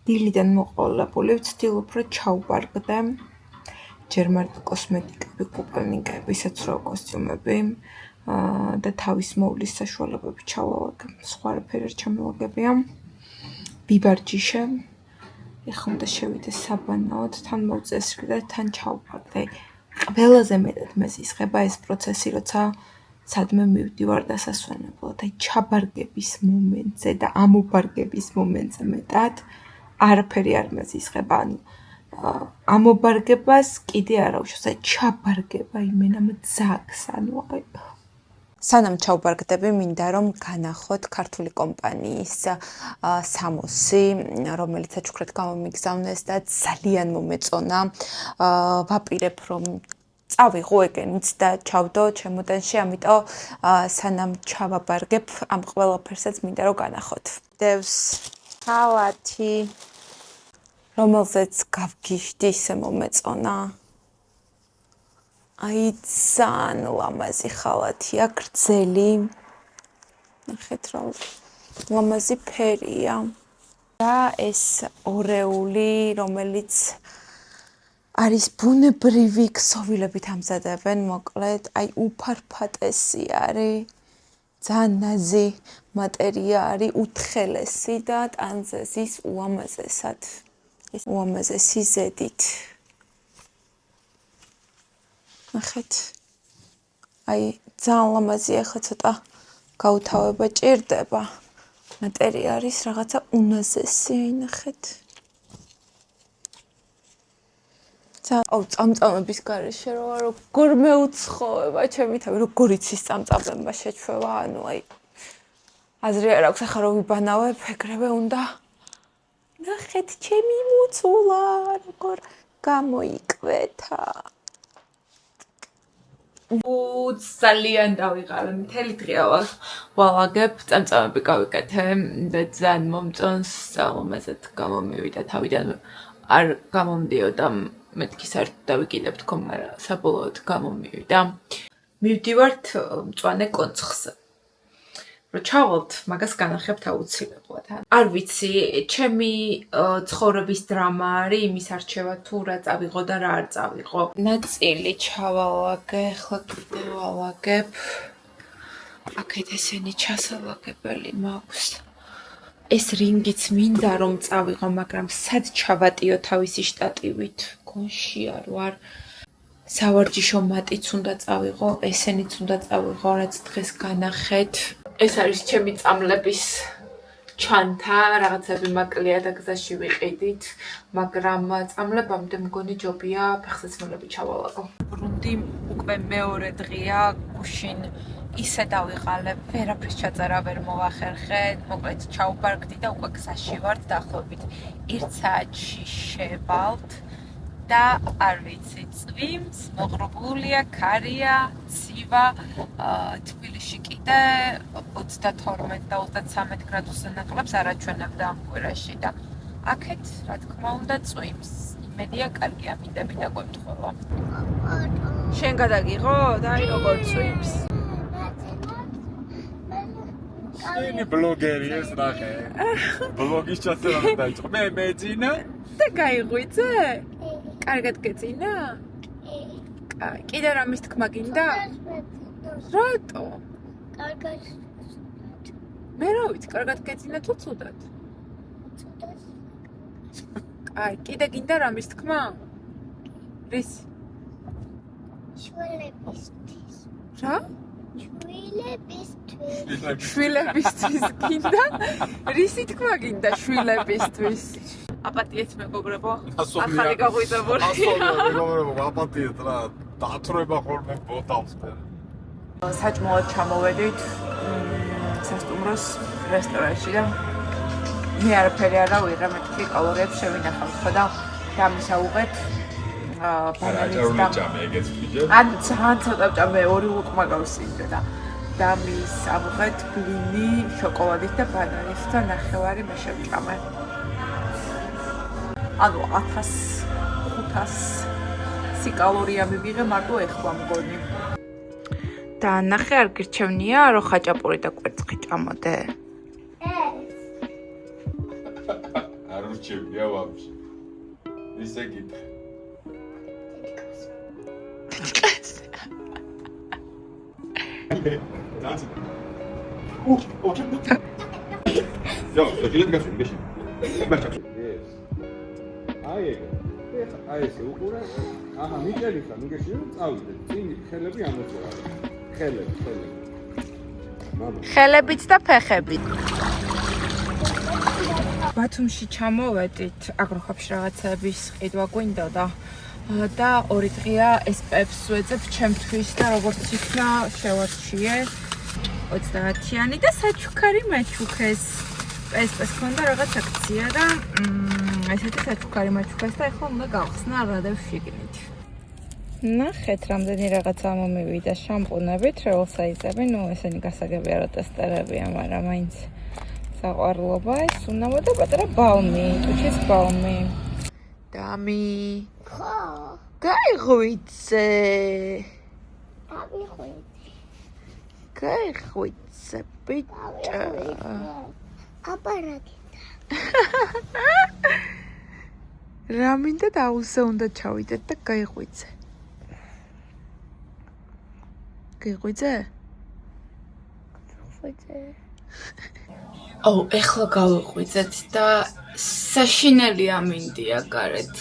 დილიდან მოყოლებული ვცდილობ რომ ჩავბარგდე ჯერ მარტო კოსმეტიკები, კუპელნიკები, საცურაო კოსტიუმები და თავის მოვლის საშუალებები ჩავალაგებ. სხვა არაფერი არ ჩამოვაგებია. ვიბარჯიშე. ეხლა უნდა შევიდე საბანაოდ, თან მოვწესრიგე და თან ჩავბარგდე. ყველაზე მეტად მეზისხება ეს პროცესი, როცა სადმე მივდივარ დასასვენებლად, ჩაბარგების მომენტზე და ამობარგების მომენტზე მეტად არაფერი არ მეზისხება. ამობარგებას კიდე არა უშავს, ჩაბარგება იმენა ძაგს, სანამ ჩავბარგდები, მინდა რომ განახოთ ქართული კომპანიის სამოსი, რომელიც აჩუქრად გამომიგზავნეს და ძალიან მომეწონა. ვაპირებ რომ წავიღო ეგენიც და ჩავდო ჩემოდანში, ამიტომ სანამ ჩავაბარგებ ამ ყველაფერსაც მინდა რომ განახოთ. დევს ხალათი, რომელზეც გავგიშდი, ისე მომეწონა. აი ძალიან ლამაზი ხალათია, გრძელი. ნახეთ რა ლამაზი ფერია. და ეს ორეული, რომელიც არის ბუნებრივი ქსოვილებით ამზადებენ, მოკლედ, აი უფარფატესი არის. ძალიან ნაზი მატერია არის, უთხელესი და ტანზეზის უამაზესად. ეს უამაზესი ზედით. ნახეთ. აი ძალიან ლამაზია, ხა ცოტა გაუთავება ჭირდება. მატერია არის რაღაცა უნაზესი, აი ნახეთ. წამწამების გარეშე როგორ მეუცხოვება ჩემი თავი, როგორ იცის წამწამება შეჩვევა, ანუ აი აზრი არ აქვს ახლა რომ ვიბანავებ, ეგრევე უნდა. ნახეთ ჩემი მუცულა, როგორ გამოიკვეთა. ძალიან დავიღალე, მთელი დღე ვალაგებ, წამწამები გავიკეთე და ძალიან მომწონს, ძალომაზად გამომივიდა თავიდან არ გამომდიოდა. მეთქი საერთოდ დავიკიდებ თქო, მაგრამ საბოლოოდ გამომივიდა. მივდივართ მწვანე კონცხზე. რომ ჩავალთ, მაგას განახებთ აუცილებლად. არ ვიცი, ჩემი ცხოვრების დრამა არის იმის არჩევა თუ რა წავიღო და რა არ წავიღო. ნაწილი ჩავალაგე, ახლა კიდე ვალაგებ. აქეთ ესენი ჩასალაგებელი მაქვს. ეს რინგიც მინდა რომ წავიღო, მაგრამ სად ჩავატიო თავისი შტატივით? გონში არ ვარ. სავარჯიშო მატიც უნდა წავიღო, ესენიც უნდა წავიღო, რაც დღეს განახეთ. ეს არის ჩემი წამლების ჩანთა, რაღაცები მაკლია და გზაში ვიყიდით, მაგრამ წამლებამდე მგონი ჯობია ფეხსაცმელები ჩავალაგო. ბრუნდი უკვე მეორე დღეა, გუშინ ისე დავიღალე, ვერაფერს ჩაწერა ვერ მოვახერხე, მოკლედ ჩავბარგდი და უკვე გზაში ვართ, დაახლოებით 1 საათში შევალთ. და არ ვიცი, წვიმს, მოღრუბლულია, ქარია, ცივა, თბილისში კიდე 32 და 33 გრადუსზე ნაკლებს არ აჩვენებდა ამ კვირაში და აქეთ, რა თქმა უნდა, წვიმს. იმედია, კარგი ამინდები და გვემთხვევა. შენ გადაგიღოთ? აი როგორ წვიმს. შენი ბლოგერი ეს ნახე. ბლოგის ჩაწერა დაიწყო. მე მეძინა და გაიღვიძე? კარგად გეძინა? კიდე რამის თქმა გინდა? რატო? კარგად. მე რა ვიცი, კარგად გეძინა თუ ცუდად? ცუდად. აი, კიდე გინდა რამის თქმა? რის? შვილებისთვის. რა? შვილებისთვის გინდა? რისი თქმა გინდა შვილებისთვის? აპატიეთ მეგობრებო, ახალი გაღვიძებული. მეგობრებო, აპატიეთ რა, დათროება ხოლმე ბოტავს. საჭმელად ჩამოვედით სასტუმროს რესტორანში და მე არაფერი არ ავიღე, მეთქი კალორიებს შევინახავთ ხო და დამისაუღეთ ბანანის და ან ძალიან ცოტა ჭამე, 2 ლუკმა გავსინჯე და დამისაუღეთ ბლინი შოკოლადით და ბანანით და ნახევარი მე შევჭამე. ანუ 1500 კალორია მივიღე მარტო ეხლა მგონი. და ნახე არ გირჩევნია რომ ხაჭაპური და კვერცხი ჭამოდე. გიჩვენია ვაფშე. ისე გითხრა. დაანცი. Yo, lo quiero que hacer, ¿ves? Marcha. Yes. Აი ეგ. აი ესე უყურე. აჰა, მიგერიხა, მიგეშიო, წავიდე. წინ ხელები ამოწურა. ხელები. მამა. ხელებით და ფეხებით. ბათუმში ჩამოვედით, აგროხებში რაღაცების ყიდვა გვინდოდა და 2 დღეა SP-ს ვეძებ ჩემთვის და როგორც იქნა შევარჩიე 30-იანი და საჩუქარი მაჩუქეს. SP-ს ქონდა რაღაც აქცია და ესეთი საჩუქარი მაჩუქეს და ეხლა უნდა გავხსნა რადევ შიგნით. ნახეთ, რამდენი რაღაცა მომივიდა შამპუნებით, real size-ები, ნუ ესენი გასაგები არა ტესტერებია, მაგრამ მაინც საყვარლობა ეს უნამა და პატარა ბალმი, ტუჩის ბალმი. დამი. ხო. გაიღვიძე. გავიღვიძე. ბიჭა. აპარატი. რა მინდა დაუსე უნდა ჩავიდეთ და გაიღვიძე. გაიღვიძე? ეხლა გავიღვიძეთ და საშინელია მინდია გარეთ.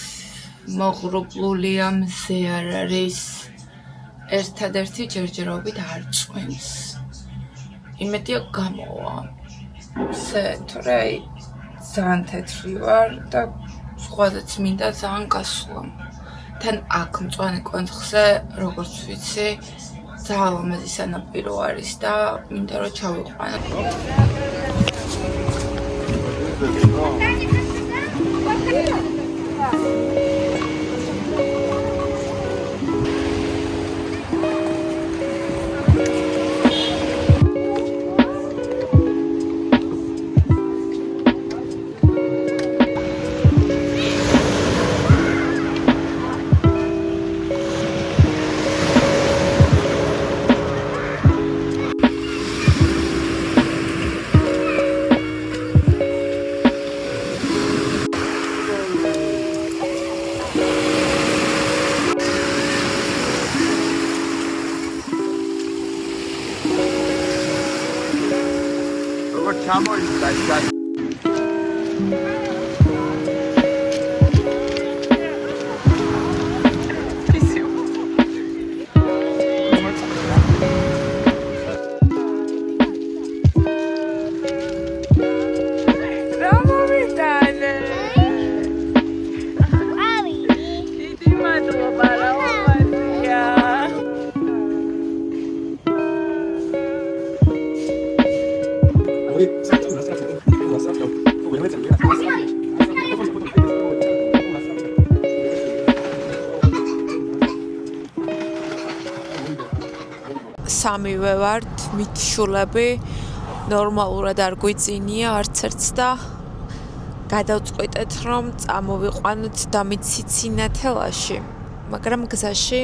მოღრუბლულია, მზე არ არის. ერთადერთი ჯერჯერობით არ წვიმს. იმედია გამოვა. მზე, თორე ძალიან თეთრი ვარ და სხვადაც მინდა ძალიან გასვლა. თან აქ მწვანე კონცხზე, როგორც ვიცი, ძალიან ლამაზი სანაპირო არის და მინდა რომ ჩავიყვანო. სამივე ვართ მithულები ნორმალურად არ გვიწინია არც ერთს და გადავწყვიტეთ რომ წამოვიყვანოთ დამიციცინათელაში მაგრამ გზაში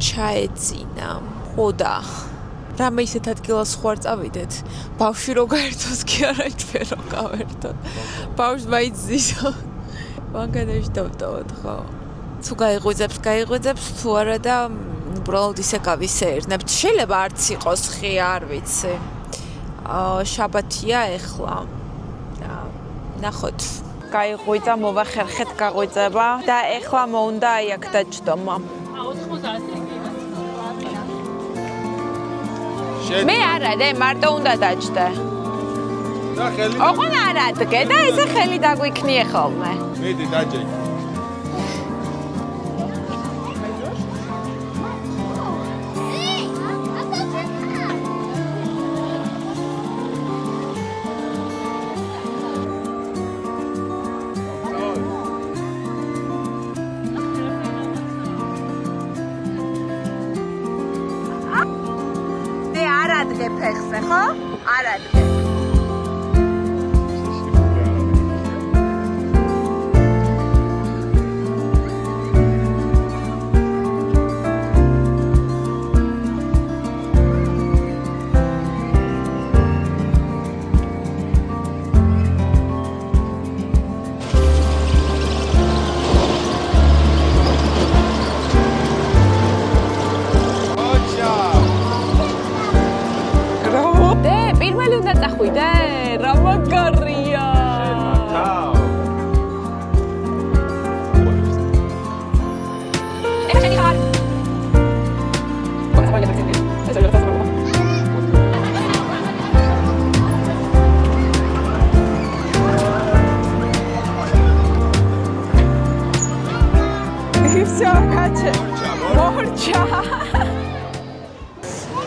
ჩაეძინა ხოდა რამე ისეთ ადგილას ხوار წავიდეთ ბავშვი რო გაერთოს კი არა ჩვენ რო გავერთოთ ბავშვს მაიძისო ვანგადაშტავდოთ ხო თუ გაიღვიძებს თუ არა და უბრალოდ ისე გავისეირნებთ. შეიძლება არც იყოს ხია, არ ვიცი. შაბათია ეხლა. ნახოთ. გაიღვიძა, მოვახერხეთ გაღვიძება და ეხლა მოუნდა აი აქ დაჯდომა. 90. მე არა, მარტო უნდა დაჯდე. და ხელი. ოღონ არ ადგე და ესე ხელი დაგვიქნიე ხოლმე. მიდი დაჯე. ფეხზე, ხო? არ ადგე.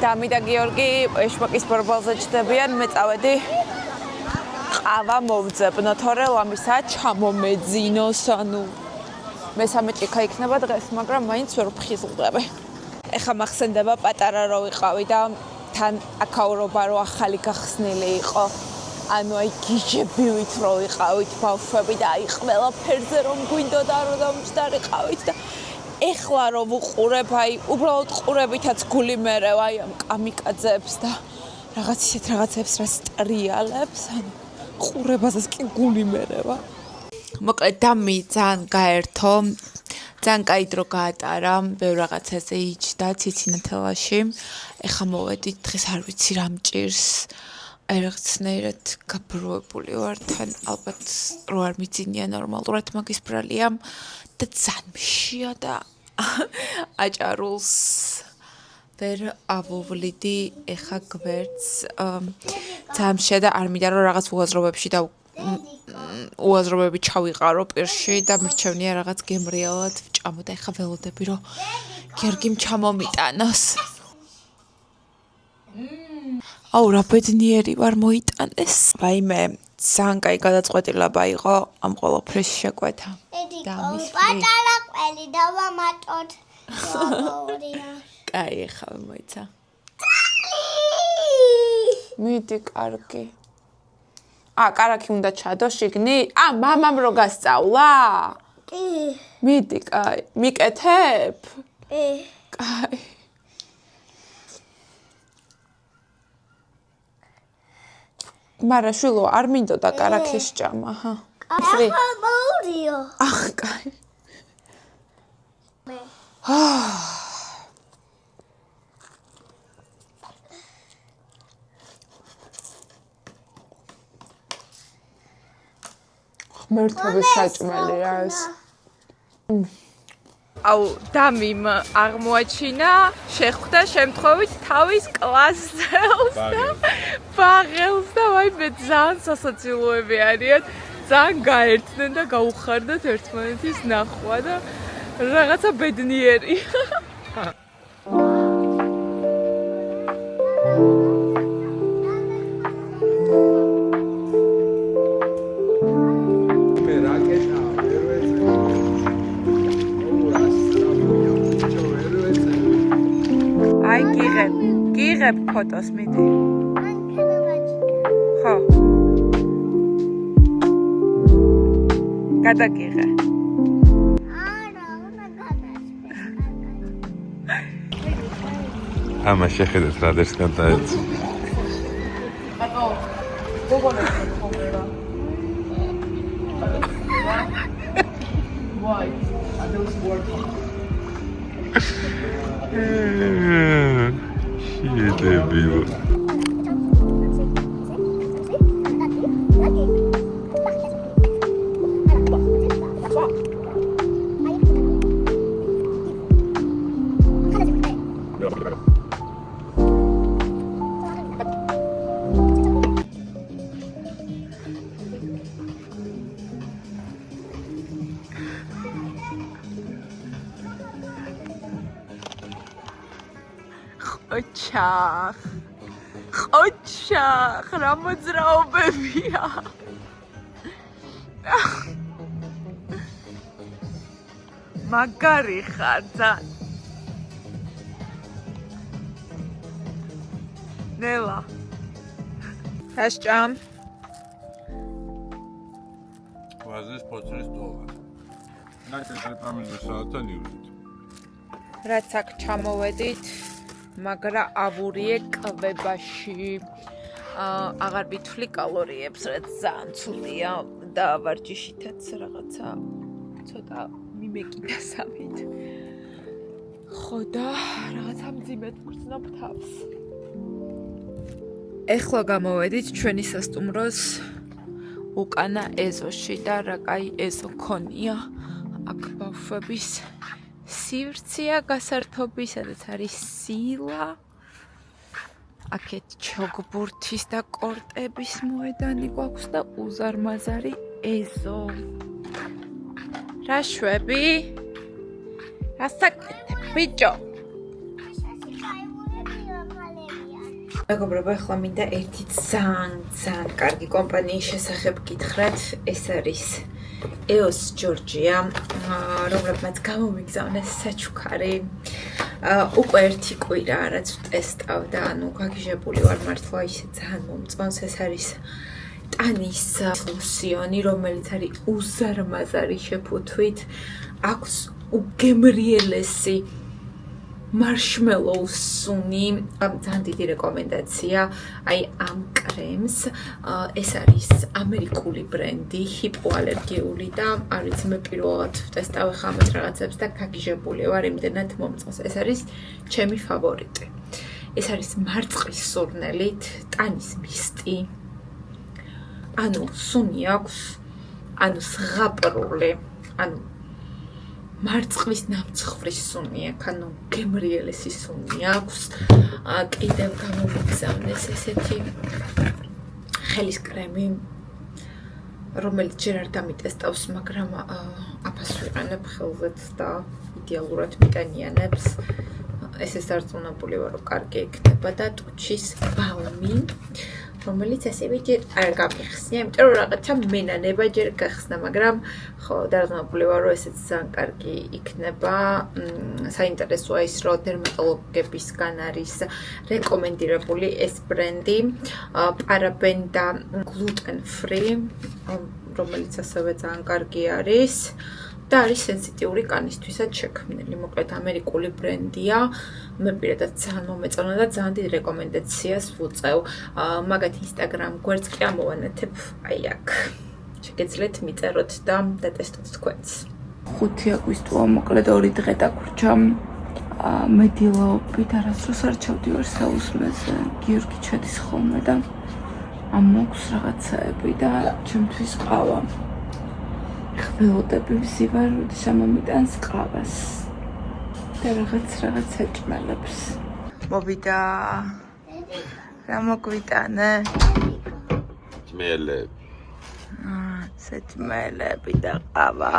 დამი და გიორგი ეშმაკის ბორბალზე ჩდებიან, მე წავედი ყავა მოვძებნო, თორე ლამისა ჩამომეძინოს, ანუ მესამე ჭიქა იქნება დღეს, მაგრამ მაინც ვერ ვხიზლდები. ეხა მახსენდება პატარა რო ვიყავი და თან აკაურობა რო ახალი გახსნილი იყო. ანუ აი გიჟებივით რო ვიყავით ბავშვები და აი ყველაფერზე რომ გვინდოდა რომ დამჯდარიყავით და ეხლა რო ვუყურებ, აი უბრალოდ ყურებითაც გული მერევ აი ამ კამიკაძეებს და რაღაც ისეთ რაღაცებს რა სტრიალებს, ანუ ყურებაზეც კი გული მერევა. მოკლედ დამი ძალიან გაერთო, ძალიან კაი დრო გაატარა, ბევრ რაღაცაზე იჯდა ციცინათელაში. ეხლა მოვედით, დღეს არ ვიცი რა მჭირს. აი რაღაცნაირად გაბრუებული ვარ, თან ალბათ რო არ მიძინია ნორმალურად, მაგის ბრალია და ძალიან მშია და აჭარულს ვერ ავოვლიდი ეხა გვერდს. ძალიან მშია და არ მინდა რომ რაღაც უაზრობებში და უაზრობები ჩავიყარო პირში და მირჩევნია რაღაც გემრიელად ვჭამო და ეხა ველოდები რომ გიორგიმ ჩამომიტანოს. აუ რა ბედნიერი ვარ მოიტანეს. ვაიმე, ძალიან კაი გადაწყვეტილება იყო ამ ყველაფრის შეკვეთა. პატარა ყველი დავამატოთ. კაი, ეხა მოიცა. მიდი კარგი. კარაქი უნდა ჩადო შიგნით? მამამ რო გასწავლა? კი. მიდი, კაი. მიკეთებ? კი. კაი. მარა შვილო არ მინდოდა კარაქის ჭამა, ჰა. ახლა მოურიო. კაი. ღმერთების საჭმელია ეს. აუ დამიმ აღმოაჩინა შეხვდა შემთხვევით თავის კლასელს და ბაღელს და ვაიმე ძალიან სასაცილოები არიან, ძალიან გაერთნენ და გაუხარდათ ერთმანეთის ნახვა და რაღაცა ბედნიერი. გიღებ ფოტოს მიდი. ხო. გადაგიღე. არა, უნდა გადასვე. ამა შეხედეთ რა დასგან დაეცი. აბა, გოგონა ხომერა. Why? I don't work. Shit, ოჩახ, რა მოძრაობებია. მაგარი ხარ ძალიან. ნელა. გასჭამ. ვაზის ფოთლის ტოლა. ნახე დაპამინდა საათთან ივიდით. რაც აქ ჩამოვედით, მაგრა ავურიე კვებაში. აღარ ვითვლი კალორიებს, რაც ძალიან ცუდია და ვარჯიშითაც რაღაცა ცოტა მიმეკიდა სამით. ხო და რაღაცა მძიმედ ვგრძნობ თავს. ეხლა გამოვედით ჩვენი სასტუმროს უკანა ეზოში და რა კაი ეზო ქონია. აქ ბავშვების სივრცეა გასართობი, სადაც არის სილა. აქეთ ჩოგბურთის და კორტების მოედანი გვაქვს და უზარმაზარი ეზო. რა შვები? რა საკეთებ, ბიჭო? მეგობრებო, ახლა მინდა ერთი ძალიან კარგი კომპანიის შესახებ გითხრათ. ეს არის EOS Georgia, რომლებმაც გამომიგზავნეს საჩუქარი. უკვე ერთი კვირა რაც ვტესტავდა, ანუ გაგიჟებული ვარ მართლა ისე ძალიან მომწონს. ეს არის ტანის ლოსიონი, რომელიც არის უზარმაზარი შეფუთვით. აქვს უგემრიელესი marshmallow სუნი, ძალიან დიდი რეკომენდაცია. აი ამ კრემს, ეს არის ამერიკული ბრენდი, ჰიპოალერგიული და არ ვიცი, მე პირველად ვტესტავ ხა ამას რაღაცებს და გაგიჟებული ვარ, იმდენად მომწონს. ეს არის ჩემი ფავორიტი. ეს არის მარწყვის სურნელით, ტანის მისტი. ანუ სუნი აქვს, ანუ ზღაპრული, ანუ მარწყვის ნამცხვრის სუნი აქვს, ანუ გემრიელესი სუნი აქვს. კიდევ გამომიგზავნეს ესეთი ხელის კრემი, რომელიც ჯერ არ დამიტესტავს, მაგრამ აფას ვიყენებ ხელზეც და იდეალურად მიტანიანებს. ესე სარწმუნოებული ვარ, რომ კარგი იქნება და ტუჩის ბალმი, რომელიც ასევე ჯერ არ გამიხსნია, იმიტომ რომ რაღაცა მენანება ჯერ გახსნა, მაგრამ ხო, დარწმუნებული ვარ, რომ ესეც ძალიან კარგი იქნება. საინტერესოა ის, რომ დერმატოლოგებისგან არის რეკომენდირებული ეს ბრენდი, პარაბენ და gluten free, რომელიც ასევე ძალიან კარგი არის. და არის სენსიტიური კანისთვისაც შექმნილი. მოკლედ ამერიკული ბრენდია. მე პირადად ძალიან მომეწონა და ძალიან დიდ რეკომენდაციას ვუწევ. მაგათ Instagram გვერდს კი ამოვანათებ აი აქ. შეგეძლეთ მიწეროთ და დატესტოთ თქვენც. 5 აგვისტოა, მოკლედ 2 დღე დაგვრჩა. მე დილაობით არასდროს არ ჩავდივარ საუსმეზე. გიორგი ჩადის ხოლმე და ამოქვს რაღაცაები და ჩემთვის ყავა. ხველოდები ვზივარ, როდესაც მომიტანს ყავას და რაღაც საჭმელებს. მოვიდა. რა მოგვიტანე? ძმელები. საჭმელები და ყავა.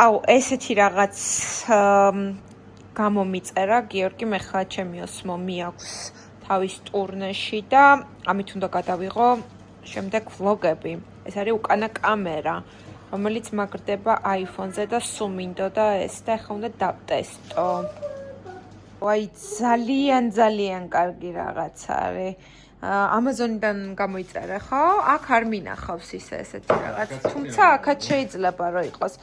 აუ, ესეთი რაღაც გამომიწერა, გიორგი, მე ხა ჩემი ოსმო მიაქვს თავის ტურნეში და ამით უნდა გადავიღო შემდეგ ვლოგები. ეს არის უკანა კამერა, რომელიც მაგრდება iPhone-ზე და სულ მინდოდა ეს და ახლა უნდა დავტესტო. ვაი, ძალიან კარგი რაღაც არის. Amazon-დან გამოიწერე, ხო? აქ არ მინახავს ისე ესეთი რაღაც. თუმცა აქაც შეიძლება რომ იყოს.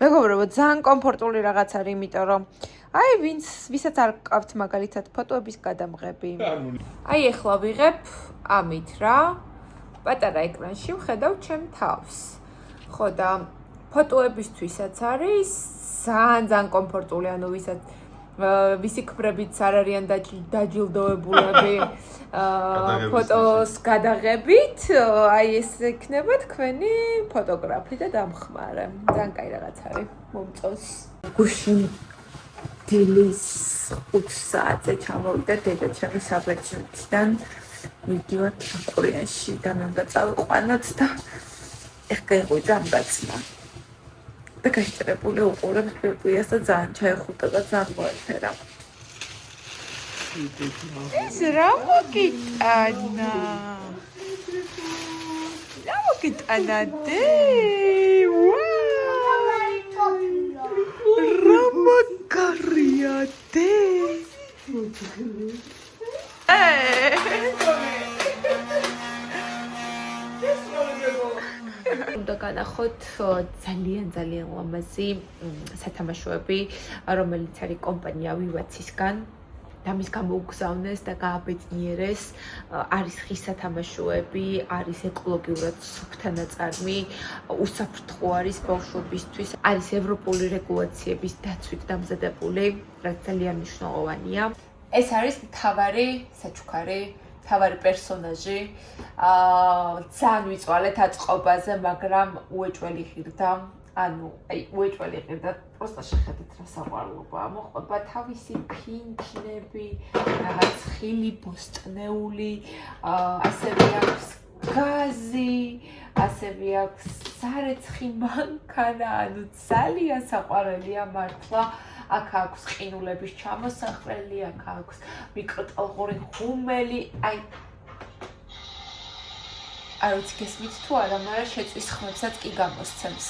მეგობრებო, ძალიან კომფორტული რაღაც არის, იმიტომ რომ აი ვისაც არ გყავთ მაგალითად ფოტოების გადამღები. აი ეხლა ვიღებ ამით რა. პატარა ეკრანში ვხედავ ჩემ თავს. ხო და ფოტოებისთვისაც არის ძალიან კომფორტული, ანუ ვისი ქმრებიც არ არიან დაჯილდოებულები ფოტოს გადაღებით, აი ეს იქნება თქვენი ფოტოგრაფი და დამხმარე. ძალიან კაი რაღაც არის, მომწონს. გუშინ დილის 5 საათზე ჩამოვიდა დედა ჩემი საბერძნეთიდან. მივდივართ კორეაში და მე უნდა წავიყვანოთ და ეხლა გაიყვით ამ გაცმა. და გაიჭრებული უყურებს ბებიას და ძალიან ჩაეხუტა და ძალიან მოეფერა. ეს რა მოგიტანა? რა მოგიტანა დე? რა მაგარია დე? უნდა განახოთ ძალიან ლამაზი სათამაშოები, რომელიც არის კომპანია Vivacis-გან. და მის გამოუგზავნეს და გააბედნიერეს. არის ხის სათამაშოები, არის ეკოლოგიურად სუფთა ნაწარმი, უსაფრთხო არის ბავშვებისთვის, არის ევროპული რეგულაციების დაცვით დამზადებული, რაც ძალიან მნიშვნელოვანია. ეს არის მთავარი საჩუქარი, მთავარი პერსონაჟი. ძალიან ვიწვალეთ აწყობაზე, მაგრამ უეჭველი ღირდა. ანუ აი უეჭველი ღირდა, პროსტა შეხედეთ რა საყვარლობაა. მოყვება თავისი ფინჩნები, რაღაც ხილი ბოსტნეული, ასევე აქვს გაზი, ასევე აქვს სარეცხი მანქანა, ანუ ძალიან საყვარელია მართლა. აქ აქვს ყინულების ჩამოსახველი, აქ აქვს მიკროტალღური ხუმელი, აი ვიცი გესმით თუ არა, მაგრამ შეწვის ხმებსაც კი გამოსცემს.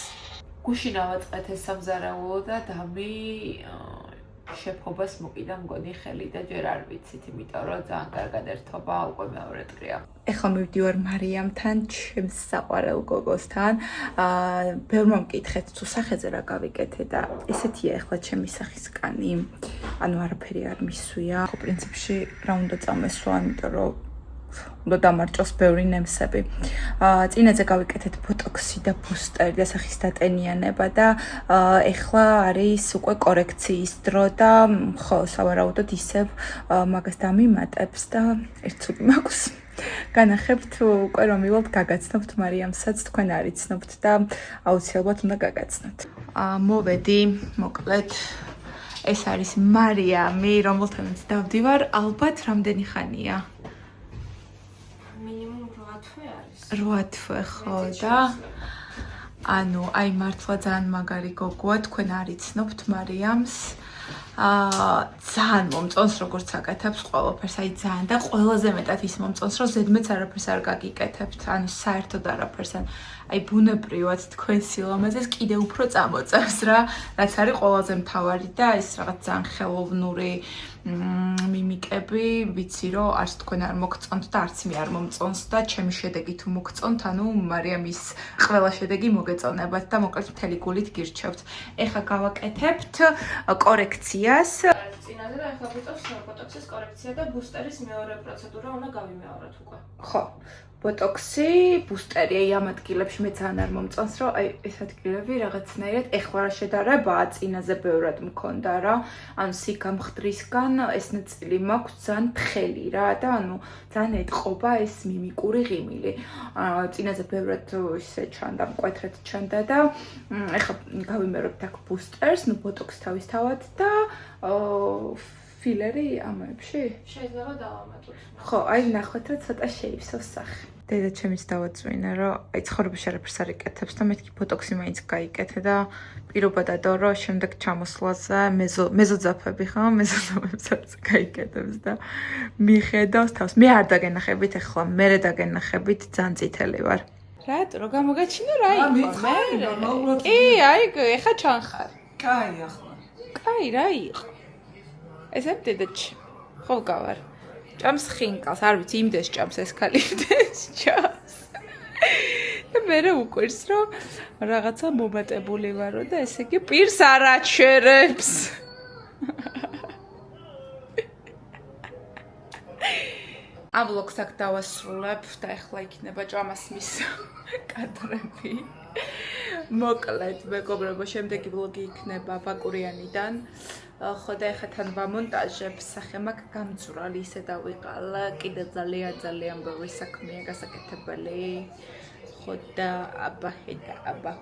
გუშინ ავაწყეთ ეს სამზარეულო და დამი შეფობას მოკიდა მგონი ხელი და ჯერ არ ვიცით, იმიტომ რომ ძალიან კარგად ერთობა უკვე მეორე დღეა. ეხლა მივდივარ მარიამთან, ჩემს საყვარელ გოგოსთან. ბევრმა მკითხეთ თუ სახეზე რა გავიკეთე და ესეთია ეხლა ჩემი სახის კანი. ანუ არაფერი არ მისვია. ხო პრინციპში რა უნდა წამესვა, იმიტომ რომ უნდა დამარჭოს ბევრი ნემსები. წინაზე გავიკეთეთ ბოტოქსი და ბუსტერი და სახის დატენიანება და ეხლა არის უკვე კორექციის დრო და ხო, სავარაუდოდ ისევ მაგას დამიმატებს და ერთ ცუდი მაქვს. განახებთ უკვე რომ მივალთ გაგაცნობთ მარიამსაც, თქვენ არ იცნობთ და აუცილებლად უნდა გაგაცნოთ. მოვედი, მოკლედ ეს არის მარიამი, რომელთანაც დავდივარ, ალბათ რამდენი ხანია? 8 თვე ხო და ანუ აი მართლა ძალიან მაგარი გოგოა, თქვენ არ იცნობთ მარიამს. ძალიან მომწონს როგორც აკეთებს ყველაფერს, აი ძალიან და ყველაზე მეტად ის მომწონს, რომ ზედმეც არაფერს არ გაგიკეთებთ, ანუ საერთოდ არაფერს, აი ბუნებრივად თქვენ სილამაზეს კიდე უფრო წამოწევს რა, რაც არის ყველაზე მთავარი და ეს რაღაც ძალიან ხელოვნური მიმიკები, ვიცი რომ არც თქვენ არ მოგწონთ და არც მე არ მომწონს და ჩემი შედეგი თუ მოგწონთ, ანუ მარიამის ყველა შედეგი მოგეწონებათ და მოკლედ მთელი გულით გირჩევთ. ეხლა გავაკეთებთ კორექციას. წინაზე და ეხლა გვიწევს ბოტოქსის კორექცია და ბუსტერის მეორე პროცედურა უნდა გავიმეოროთ უკვე. ხო. ბოტოქსი, ბუსტერი, აი ამ ადგილებში მე ძალიან არ მომწონს, რომ აი ეს ადგილები რაღაცნაირად ეხლა რა შედარებაა, წინაზე ბევრად მქონდა რა. ანუ სიგამხდრისგან ეს ნაწილი მაქვს ძალიან თხელი რა და ანუ ძალიან ეტყობა ეს მიმიკური ღიმილი. წინაზე ბევრად ისე ჩანდა, მკვეთრად ჩანდა და ეხლა გავიმეორებთ აქ ბუსტერს, ნუ ბოტოქს თავისთავად და ფილერი ამებში? შეიძლება დავამატოთ. ხო, აი ნახოთ რა ცოტა შეიფსოს სახე. დედა ჩემიც დავაწვინა, რომ აი ცხოვრებაში არაფერს არ იკეთებს და მეთქი ბოტოქსი მაინც გაიკეთე და პირობა დადო, რომ შემდეგ ჩამოსვლაზე მეზოძაფები ხო, მეზოძაფებსაც გაიკეთებს და მიხედავს თავს. მე არ დაგენახებით ახლა, მე დაგენახებით ძალიან წითელი ვარ. რატო რა გამოგაჩინო რა იყო? მე კი, აი ეხა ჩანხარ. კაი ახლა. კაი რა იყო? ესე დედაჩი. ხო გავარ. ჭამს ხინკალს, არ ვიცი, იმდეს ჭამს ეს ქალი იმდეს ჭამს. და მე უყვირს, რომ რაღაცა მომატებული ვარო და ესე იგი პირს არ აჩერებს. ამ ვლოგს აქ დავასრულებ და ახლა იქნება ჭამას მის კადრები. მოკლედ, მეგობრებო, შემდეგი ვლოგი იქნება ბაკურიანიდან. ხო და ეხლა თან ვამონტაჟებ, სახე მაქვს გამძვრალი, ისე დავიყალა, კიდე ძალიან ბევრი საქმეა გასაკეთებელი. ხო და აბა აბა